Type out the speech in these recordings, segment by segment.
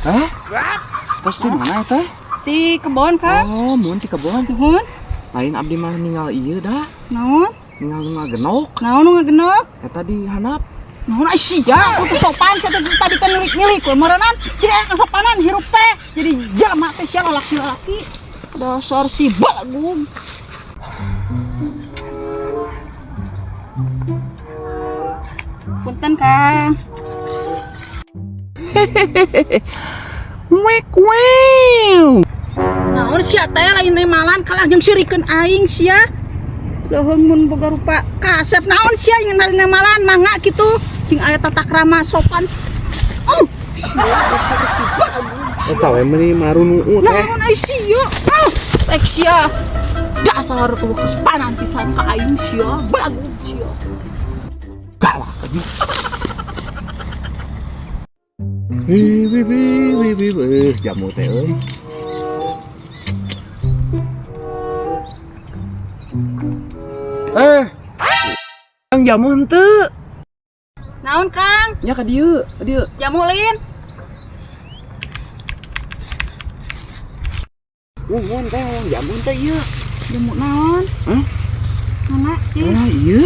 Hah? Tos di mana teh? Di kebon, Kang. Oh, mun di kebon. Nuhun. Lain abdi mah ninggal ieu dah. Naon? Ninggal ngagenok. Naon nu ngagenep? Eta di handap. Naon ai sia, kudu sopan sia teh tadi kan ngilik-ngilik we meureunnan cing aya kasopanan hirup teh. Jadi jelema teh sia lalaki-lalaki. Dasar si balagum. Punten, Kang. Wek wew. Naon sia teh lain nemalan kalah jeung sirikeun aing sia. Leuheung mun boga rupa kasep naon sia yang nari nemalan mangga kitu cing aya tata krama sopan. Eta we meuni marunu teh. Naon ai sia? Tek sia. Dasar tuh kesopanan pisan ka aing sia, balagum sia. Galak lagi. Wih, jamu teh euy. Kang jamu henteu. Naon, Kang? Nya ka dieu, Jamu lin. Mun teh jamu teh ieu. Jamu naon? Hah? Mana? Ih, Ah, ieu.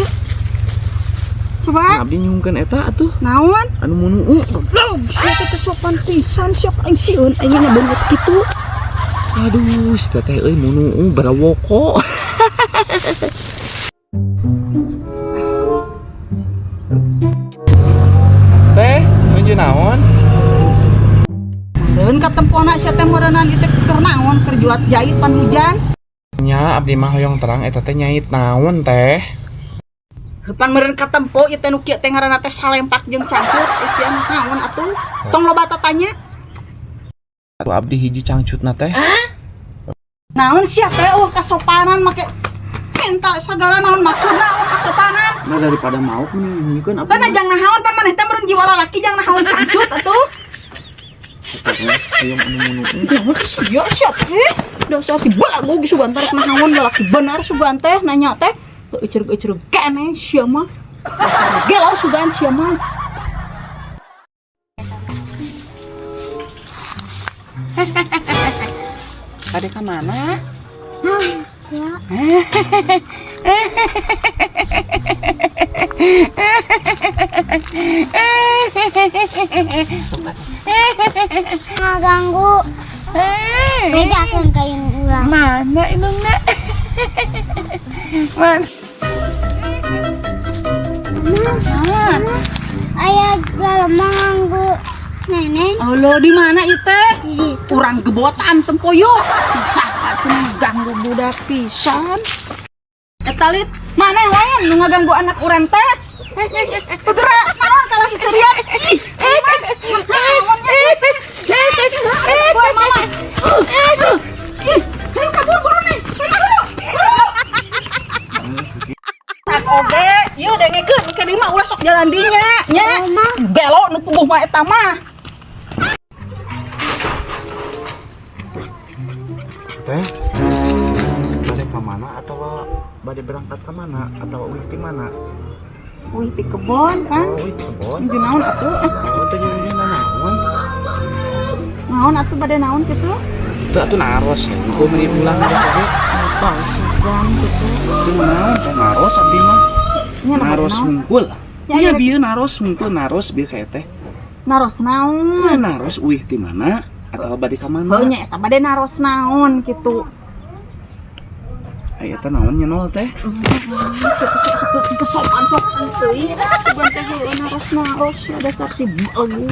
coba. Abdi nyungkeun eta atuh. Naon? Anu munuu. Loh, sia teh sopan pisan sia aing sieun aing nya beungeut kitu. Aduh, si teteh euy munuu barawoko. Teh, meunjeun naon? Deun ka tempona sia teh meureunnan ieu teh keur naon? Keur juat jahit pan hujan. Nya abdi mah hoyong terang eta teh nyait naon teh? Pan meureun ka tempo ieu teh nu kieu teh ngaranna teh salempak jeung cangcut sia naon atuh? Tong loba tatanya. Atuh abdi hiji cangcutna teh. Naon sia teh kasopanan make minta sagala naon maksudna kasopanan. Nah daripada mauk mending nyungkeun apa? Pan jang nahaon pan maneh teh meureun jiwa lalaki jang nahaon cangcut atuh. Hoyong anu munuu. Naon sia teh? Dasar si balagu geus sugan tarek nahaon lalaki bener sugan teh nanya teh. Teu euceureuh kene sia mah. Dasar gelau sugan sia mah. Ade ka mana? Ngaganggu. Bedakeun ka yang ulang. Mana indungna? Man. Aya jalema nganggu nenek. Allah di mana ieu teh? Di ditu. Urang gebotan tempoyo. Sapa cenah ganggu budak pisan. Eta lit, mana lain nu ngaganggu anak urang teh? Pegera naon kalah hiserian. Ih, man. Boy mama. Ayo kabur buru nih. Tak oge, ieu dengekeun ke dieu mah ulah sok jalan dinya, nya. Gelo nu puguh mah eta mah. Teh. Bade ka mana atau bade berangkat ke mana atau uih di mana? Wih di kebon kan? Oh, uih di kebon. Jeung naon atuh? Oh, teh nyuruhnya naon? Naon atuh bade naon kitu? Teu atuh naros ya. Ku meuli pulang geus oge. Apa sugan kitu? Teu naon teh naros abdi mah. Nya Naros naon? hungkul. Ya, Iya ya. bieu naros hungkul naros bieu kae teh. Naros naon? Naros uih di mana atau bade ka mana? Heuh nya eta bade naros naon kitu. Aya teh naon nyenol teh? Sopan-sopan teuing. Sugan teh heuh naros-naros dasar si bagus.